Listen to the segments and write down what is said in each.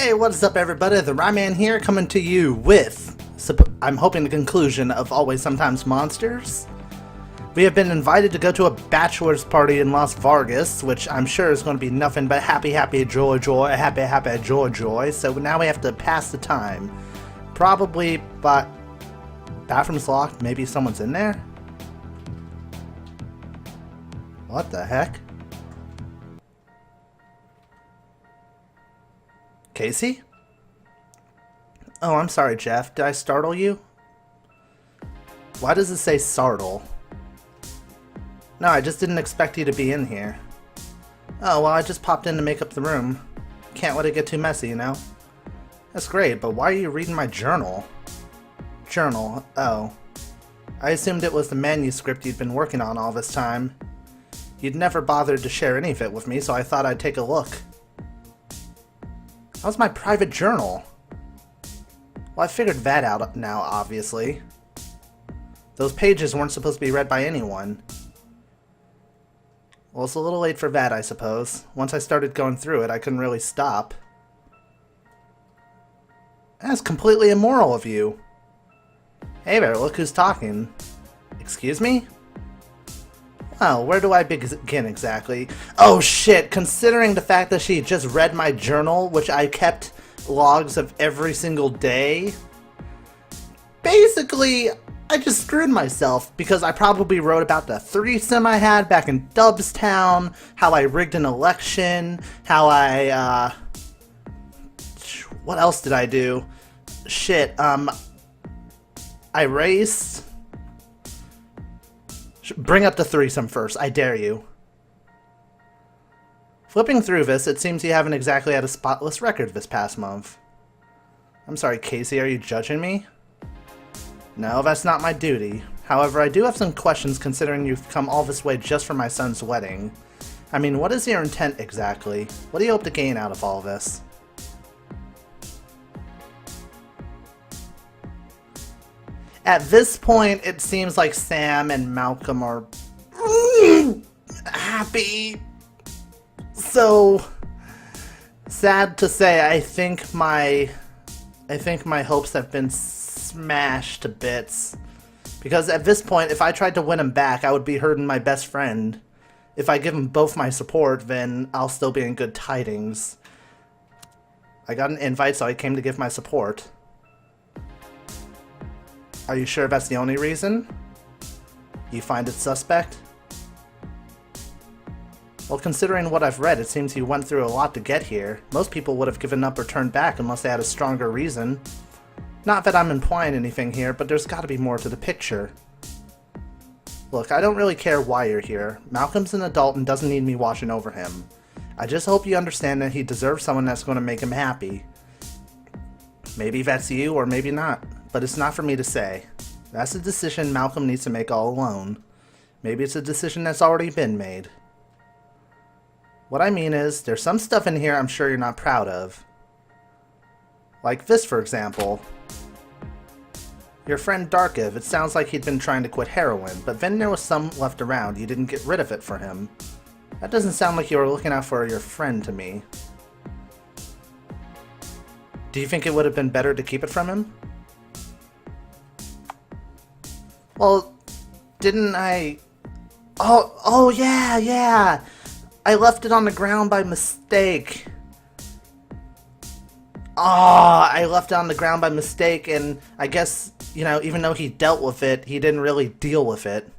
Hey, what's up everybody? The Ryouseiken here, coming to you with, I'm hoping, the conclusion of Always Sometimes Monsters. We have been invited to go to a bachelor's party in Las Vegas, which I'm sure is going to be nothing but happy, joy, happy, joy. So now we have to pass the time. Probably, but bathroom's locked, maybe someone's in there? What the heck? Casey? Oh, I'm sorry, Jeff. Did I startle you? Why does it say startle? No, I just didn't expect you to be in here. Oh, well, I just popped in to make up the room. Can't let it get too messy, you know? That's great, but why are you reading my journal? Journal, oh. I assumed it was the manuscript you'd been working on all this time. You'd never bothered to share any of it with me, so I thought I'd take a look. How's my private journal? Well, I figured that out now, obviously. Those pages weren't supposed to be read by anyone. Well, it's a little late for that, I suppose. Once I started going through it, I couldn't really stop. That's completely immoral of you. Hey there, look who's talking. Excuse me? Well, where do I begin exactly? Oh shit, considering the fact that she just read my journal, which I kept logs of every single day, basically, I just screwed myself because I probably wrote about the threesome I had back in Dubstown, how I rigged an election, how what else did I do? Shit, I raced. Bring up the threesome first, I dare you. Flipping through this, it seems you haven't exactly had a spotless record this past month. I'm sorry, Casey, are you judging me? No, that's not my duty. However, I do have some questions considering you've come all this way just for my son's wedding. I mean, what is your intent exactly? What do you hope to gain out of all this? At this point, it seems like Sam and Malcolm are happy. So, sad to say, I think my hopes have been smashed to bits. Because at this point, if I tried to win him back, I would be hurting my best friend. If I give him both my support, then I'll still be in good tidings. I got an invite, so I came to give my support. Are you sure that's the only reason? You find it suspect? Well, considering what I've read, it seems you went through a lot to get here. Most people would have given up or turned back unless they had a stronger reason. Not that I'm implying anything here, but there's gotta be more to the picture. Look, I don't really care why you're here. Malcolm's an adult and doesn't need me watching over him. I just hope you understand that he deserves someone that's going to make him happy. Maybe that's you, or maybe not. But it's not for me to say. That's a decision Malcolm needs to make all alone. Maybe it's a decision that's already been made. What I mean is, there's some stuff in here I'm sure you're not proud of. Like this, for example. Your friend Darkiv, it sounds like he'd been trying to quit heroin, but then there was some left around. You didn't get rid of it for him. That doesn't sound like you were looking out for your friend to me. Do you think it would have been better to keep it from him? Well, didn't I... Oh yeah! I left it on the ground by mistake. I left it on the ground by mistake, and I guess, you know, even though he dealt with it, he didn't really deal with it.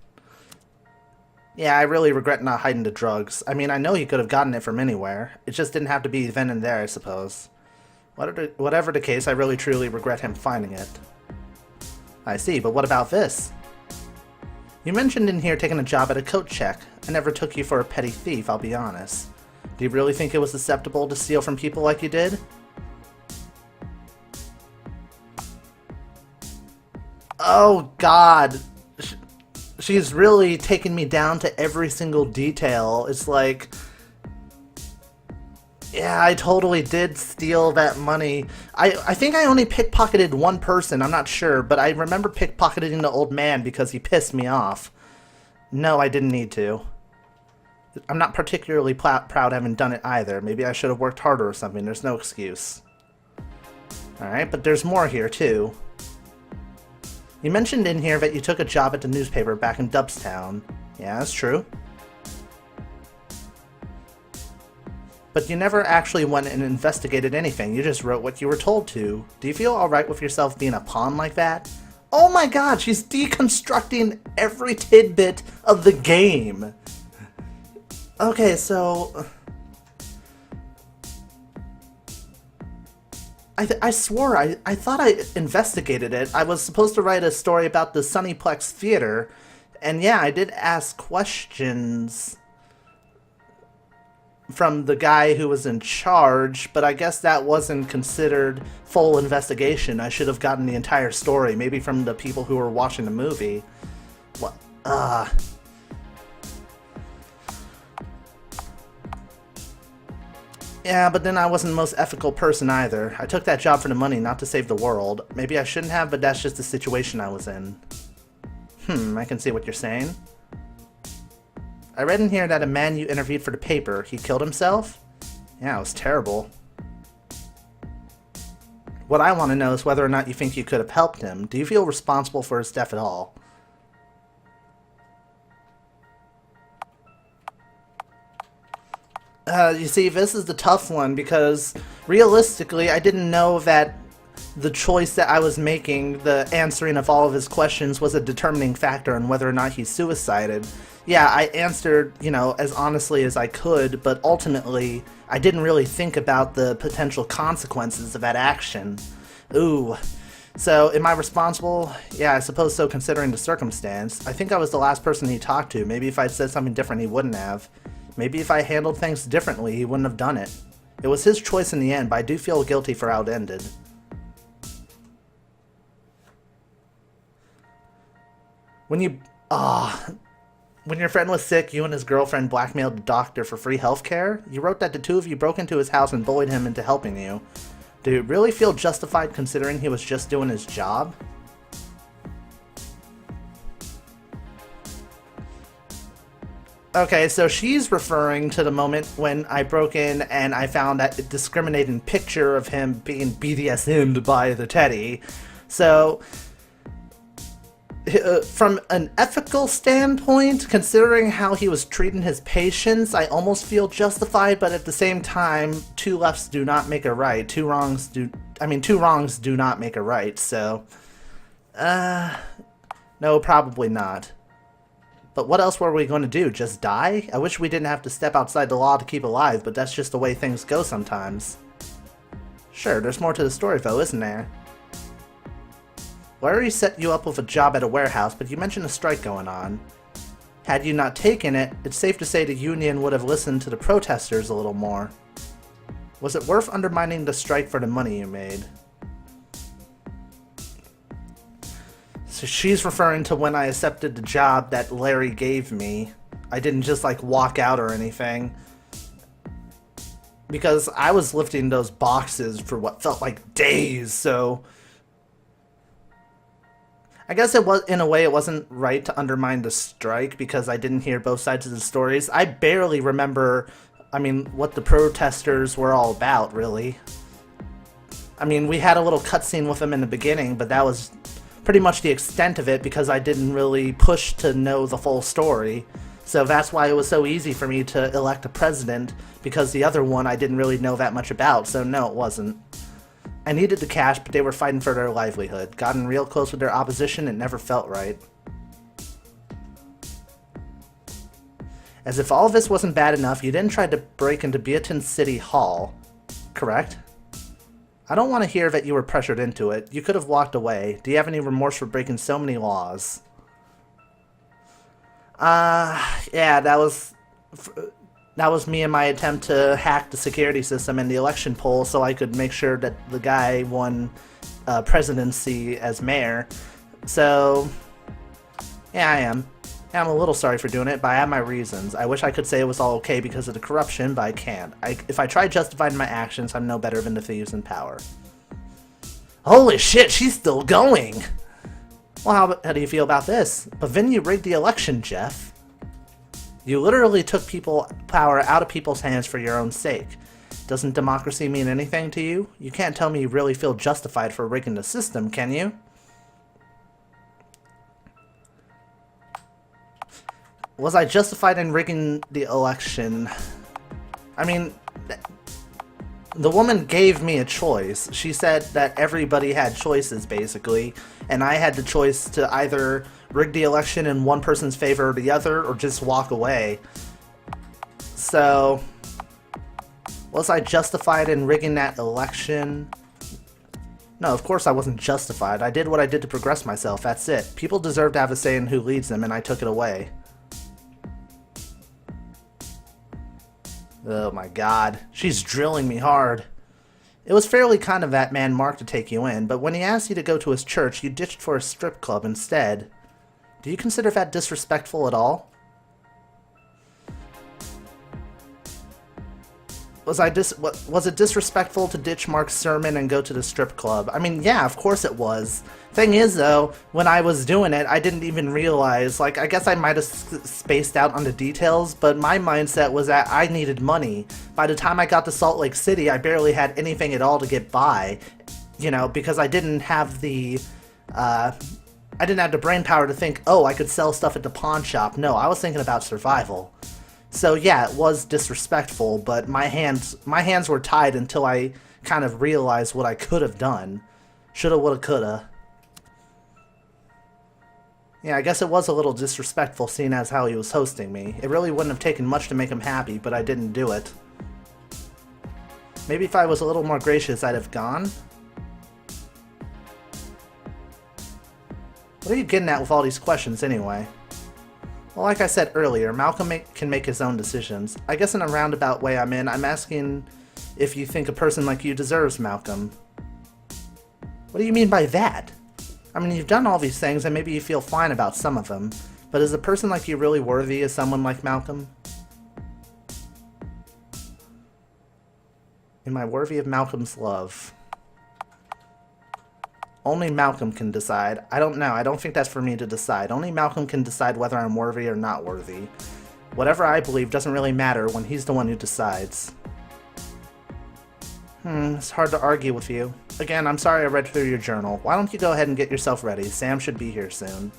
Yeah, I really regret not hiding the drugs. I mean, I know he could have gotten it from anywhere. It just didn't have to be then and there, I suppose. Whatever the case, I really truly regret him finding it. I see, but what about this? You mentioned in here taking a job at a coat check. I never took you for a petty thief, I'll be honest. Do you really think it was acceptable to steal from people like you did? Oh god. She's really taken me down to every single detail. It's like... Yeah, I totally did steal that money. I think I only pickpocketed one person, I'm not sure, but I remember pickpocketing the old man because he pissed me off. No, I didn't need to. I'm not particularly proud I haven't done it either. Maybe I should have worked harder or something. There's no excuse. Alright, but there's more here, too. You mentioned in here that you took a job at the newspaper back in Dubstown. Yeah, that's true. But you never actually went and investigated anything. You just wrote what you were told to. Do you feel alright with yourself being a pawn like that? Oh my god, she's deconstructing every tidbit of the game. Okay, so... I swore I thought I investigated it. I was supposed to write a story about the Sunnyplex Theater, and yeah, I did ask questions from the guy who was in charge, but I guess that wasn't considered full investigation. I should have gotten the entire story, maybe from the people who were watching the movie. What? Yeah, but then I wasn't the most ethical person either. I took that job for the money, not to save the world. Maybe I shouldn't have, but that's just the situation I was in. I can see what you're saying. I read in here that a man you interviewed for the paper, he killed himself? Yeah, it was terrible. What I want to know is whether or not you think you could have helped him. Do you feel responsible for his death at all? You see, this is the tough one, because realistically, I didn't know that the choice that I was making, the answering of all of his questions, was a determining factor on whether or not he suicided. Yeah, I answered, you know, as honestly as I could, but ultimately, I didn't really think about the potential consequences of that action. Ooh. So, am I responsible? Yeah, I suppose so, considering the circumstance. I think I was the last person he talked to. Maybe if I'd said something different, he wouldn't have. Maybe if I handled things differently, he wouldn't have done it. It was his choice in the end, but I do feel guilty for how it ended. When your friend was sick, you and his girlfriend blackmailed the doctor for free healthcare? You wrote that the two of you broke into his house and bullied him into helping you. Do you really feel justified considering he was just doing his job? Okay, so she's referring to the moment when I broke in and I found that discriminating picture of him being BDSM'd by the teddy. So, from an ethical standpoint, considering how he was treating his patients, I almost feel justified, but at the same time, two lefts do not make a right. Two wrongs do not make a right, so... no, probably not. But what else were we going to do? Just die? I wish we didn't have to step outside the law to keep alive, but that's just the way things go sometimes. Sure, there's more to the story though, isn't there? Larry set you up with a job at a warehouse, but you mentioned a strike going on. Had you not taken it, it's safe to say the union would have listened to the protesters a little more. Was it worth undermining the strike for the money you made? So she's referring to when I accepted the job that Larry gave me. I didn't just like walk out or anything. Because I was lifting those boxes for what felt like days, so... I guess it was, in a way, it wasn't right to undermine the strike because I didn't hear both sides of the stories. I barely remember, what the protesters were all about, really. We had a little cutscene with them in the beginning, but that was pretty much the extent of it because I didn't really push to know the full story. So that's why it was so easy for me to elect a president, because the other one I didn't really know that much about, so no, it wasn't. I needed the cash, but they were fighting for their livelihood. Gotten real close with their opposition, it never felt right. As if all of this wasn't bad enough, you then tried to break into Beaton City Hall, correct? I don't want to hear that you were pressured into it. You could have walked away. Do you have any remorse for breaking so many laws? Yeah, that was me in my attempt to hack the security system and the election poll so I could make sure that the guy won presidency as mayor. So, yeah, I am. I'm a little sorry for doing it, but I have my reasons. I wish I could say it was all okay because of the corruption, but I can't. If I try justifying my actions, I'm no better than the thieves in power. Holy shit, she's still going! Well, how do you feel about this? But then you rigged the election, Jeff. You literally took power out of people's hands for your own sake. Doesn't democracy mean anything to you? You can't tell me you really feel justified for rigging the system, can you? Was I justified in rigging the election? I mean, the woman gave me a choice. She said that everybody had choices, basically, and I had the choice to either rig the election in one person's favor or the other, or just walk away. So, was I justified in rigging that election? No, of course I wasn't justified. I did what I did to progress myself, that's it. People deserve to have a say in who leads them, and I took it away. Oh my god, she's drilling me hard. It was fairly kind of that man Mark to take you in, but when he asked you to go to his church, you ditched for a strip club instead. Do you consider that disrespectful at all? Was it disrespectful to ditch Mark's sermon and go to the strip club? I mean, yeah, of course it was. Thing is, though, when I was doing it, I didn't even realize, like, I guess I might have spaced out on the details, but my mindset was that I needed money. By the time I got to Salt Lake City, I barely had anything at all to get by, you know, because I didn't have the, I didn't have the brain power to think, oh, I could sell stuff at the pawn shop. No, I was thinking about survival. So yeah, it was disrespectful, but my hands were tied until I kind of realized what I could have done. Shoulda, woulda, coulda. Yeah, I guess it was a little disrespectful seeing as how he was hosting me. It really wouldn't have taken much to make him happy, but I didn't do it. Maybe if I was a little more gracious, I'd have gone? What are you getting at with all these questions anyway? Well, like I said earlier, Malcolm can make his own decisions. I guess in a roundabout way I'm asking if you think a person like you deserves Malcolm. What do you mean by that? I mean, you've done all these things and maybe you feel fine about some of them, but is a person like you really worthy of someone like Malcolm? Am I worthy of Malcolm's love? Only Malcolm can decide. I don't know. I don't think that's for me to decide. Only Malcolm can decide whether I'm worthy or not worthy. Whatever I believe doesn't really matter when he's the one who decides. It's hard to argue with you. Again, I'm sorry I read through your journal. Why don't you go ahead and get yourself ready? Sam should be here soon.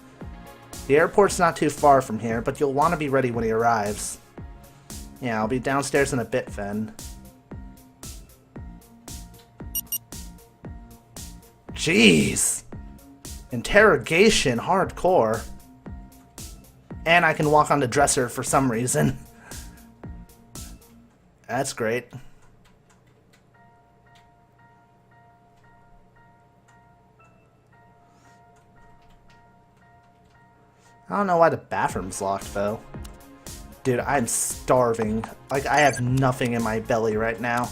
The airport's not too far from here, but you'll want to be ready when he arrives. Yeah, I'll be downstairs in a bit then. Jeez! Interrogation, hardcore. And I can walk on the dresser for some reason. That's great. I don't know why the bathroom's locked, though. Dude, I'm starving. Like, I have nothing in my belly right now.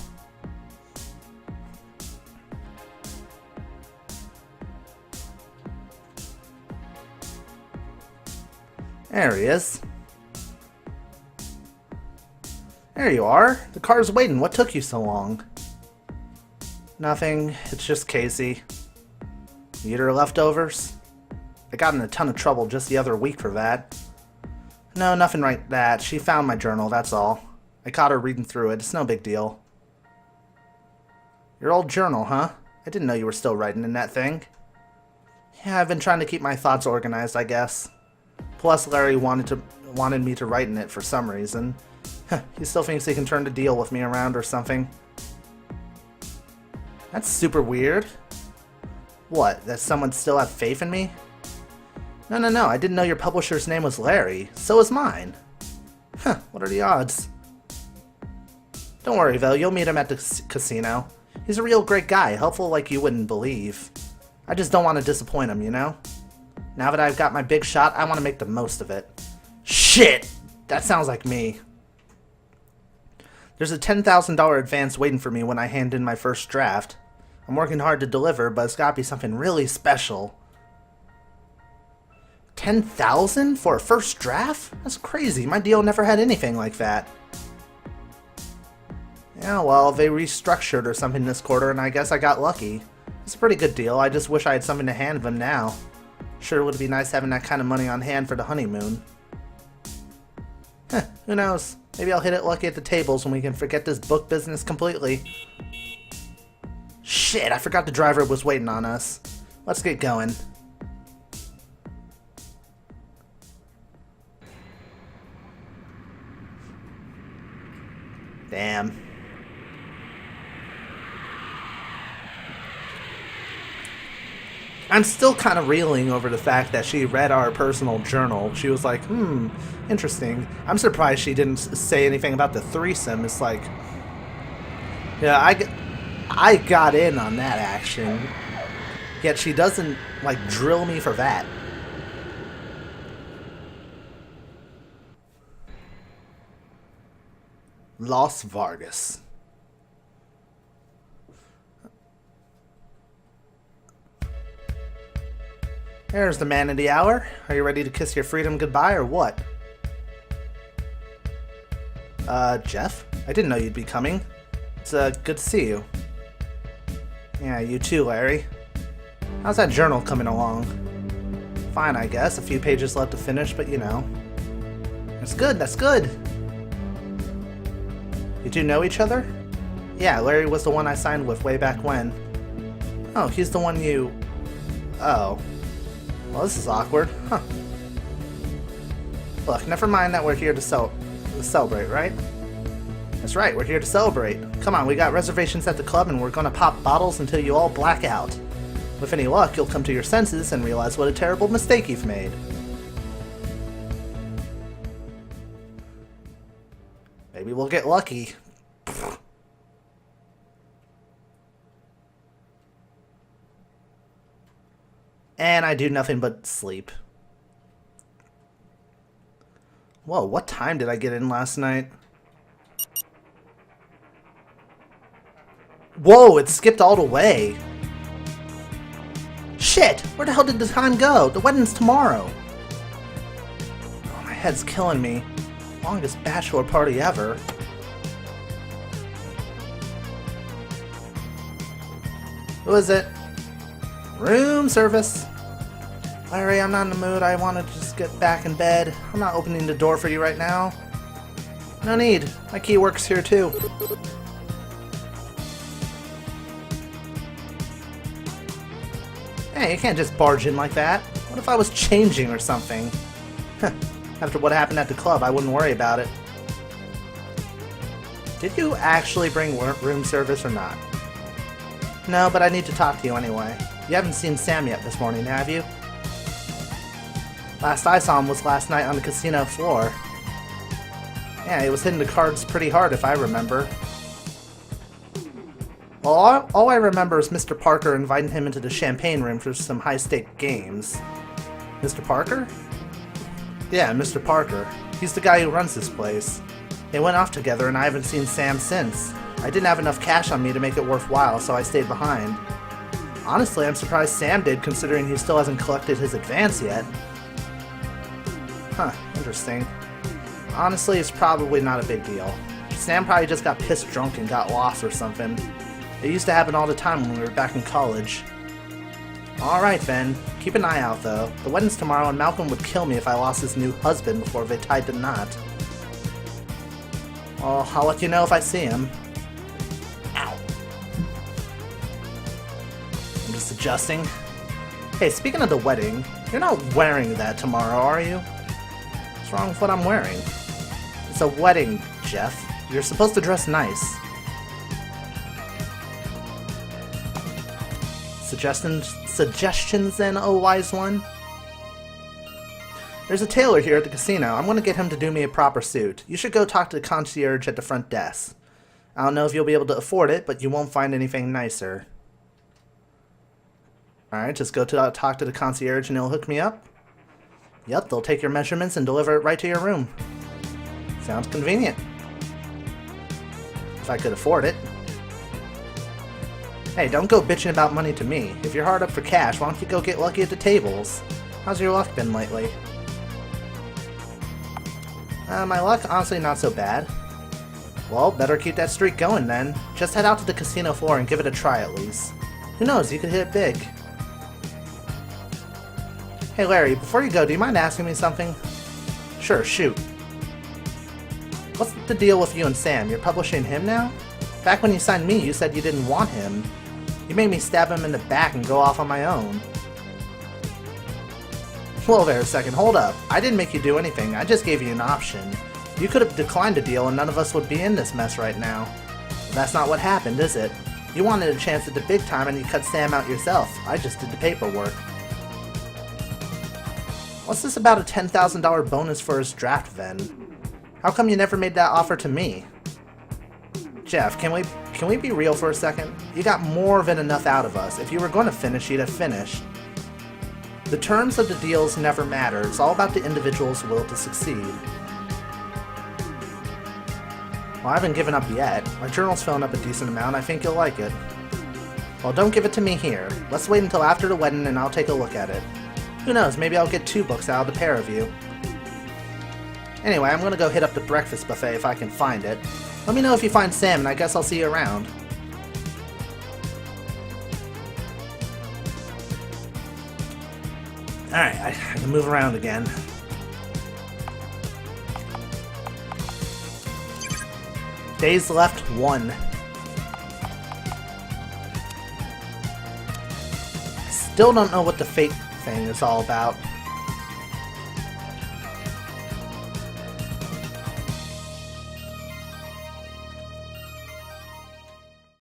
There he is. There you are. The car's waiting. What took you so long? Nothing. It's just Casey. You eat her leftovers? I got in a ton of trouble just the other week for that. No, nothing like that. She found my journal, that's all. I caught her reading through it. It's no big deal. Your old journal, huh? I didn't know you were still writing in that thing. Yeah, I've been trying to keep my thoughts organized, I guess. Plus, Larry wanted me to write in it for some reason. He still thinks he can turn the deal with me around or something. That's super weird. What, does someone still have faith in me? No, I didn't know your publisher's name was Larry. So is mine. What are the odds? Don't worry, though, you'll meet him at the casino. He's a real great guy, helpful like you wouldn't believe. I just don't want to disappoint him, you know? Now that I've got my big shot, I want to make the most of it. Shit! That sounds like me. There's a $10,000 advance waiting for me when I hand in my first draft. I'm working hard to deliver, but it's gotta be something really special. 10,000 for a first draft? That's crazy. My deal never had anything like that. Yeah, well, they restructured or something this quarter, and I guess I got lucky. It's a pretty good deal. I just wish I had something to hand them now. Sure would be nice having that kind of money on hand for the honeymoon. Who knows? Maybe I'll hit it lucky at the tables when we can forget this book business completely. Shit, I forgot the driver was waiting on us. Let's get going. Damn. I'm still kind of reeling over the fact that she read our personal journal. She was like, interesting. I'm surprised she didn't say anything about the threesome. It's like, yeah, I got in on that action. Yet she doesn't, like, drill me for that. Las Vargas. There's the man of the hour. Are you ready to kiss your freedom goodbye or what? Jeff? I didn't know you'd be coming. It's, good to see you. Yeah, you too, Larry. How's that journal coming along? Fine, I guess. A few pages left to finish, but you know. That's good, that's good. You two know each other? Yeah, Larry was the one I signed with way back when. Oh, he's the one you... Oh. Well, this is awkward. Huh. Look, never mind that we're here to celebrate, right? That's right, we're here to celebrate. Come on, we got reservations at the club and we're gonna pop bottles until you all black out. With any luck, you'll come to your senses and realize what a terrible mistake you've made. Maybe we'll get lucky. And I do nothing but sleep. Whoa, what time did I get in last night? Whoa, it skipped all the way. Shit! Where the hell did the time go? The wedding's tomorrow. Oh, my head's killing me. Longest bachelor party ever. Who is it? Room service. Larry, I'm not in the mood. I want to just get back in bed. I'm not opening the door for you right now. No need. My key works here too. Hey, you can't just barge in like that. What if I was changing or something? After what happened at the club, I wouldn't worry about it. Did you actually bring room service or not? No, but I need to talk to you anyway. You haven't seen Sam yet this morning, have you? Last I saw him was last night on the casino floor. Yeah, he was hitting the cards pretty hard if I remember. Well, all I remember is Mr. Parker inviting him into the champagne room for some high-stake games. Mr. Parker? Yeah, Mr. Parker. He's the guy who runs this place. They went off together and I haven't seen Sam since. I didn't have enough cash on me to make it worthwhile, so I stayed behind. Honestly, I'm surprised Sam did, considering he still hasn't collected his advance yet. Huh, interesting. Honestly, it's probably not a big deal. Sam probably just got pissed drunk and got lost or something. It used to happen all the time when we were back in college. Alright then, keep an eye out though. The wedding's tomorrow and Malcolm would kill me if I lost his new husband before they tied the knot. Well, I'll let you know if I see him. Ow. I'm just adjusting. Hey, speaking of the wedding, you're not wearing that tomorrow, are you? What's wrong with what I'm wearing? It's a wedding, Jeff. You're supposed to dress nice. Suggestions then, oh wise one? There's a tailor here at the casino. I'm going to get him to do me a proper suit. You should go talk to the concierge at the front desk. I don't know if you'll be able to afford it, but you won't find anything nicer. Alright, just go talk to the concierge and he'll hook me up. Yep, they'll take your measurements and deliver it right to your room. Sounds convenient. If I could afford it. Hey, don't go bitching about money to me. If you're hard up for cash, why don't you go get lucky at the tables? How's your luck been lately? My luck, honestly, not so bad. Well, better keep that streak going then. Just head out to the casino floor and give it a try at least. Who knows, you could hit it big. Hey Larry, before you go, do you mind asking me something? Sure, shoot. What's the deal with you and Sam? You're publishing him now? Back when you signed me, you said you didn't want him. You made me stab him in the back and go off on my own. Whoa there a second, hold up. I didn't make you do anything, I just gave you an option. You could have declined the deal and none of us would be in this mess right now. But that's not what happened, is it? You wanted a chance at the big time and you cut Sam out yourself. I just did the paperwork. What's this about a $10,000 bonus for his draft, then? How come you never made that offer to me? Jeff, can we be real for a second? You got more than enough out of us. If you were going to finish, you'd have finished. The terms of the deals never matter. It's all about the individual's will to succeed. Well, I haven't given up yet. My journal's filling up a decent amount. I think you'll like it. Well, don't give it to me here. Let's wait until after the wedding and I'll take a look at it. Who knows, maybe I'll get 2 books out of the pair of you. Anyway, I'm gonna go hit up the breakfast buffet if I can find it. Let me know if you find Sam, and I guess I'll see you around. Alright, I can move around again. Days left 1. Still don't know what the fate thing is all about.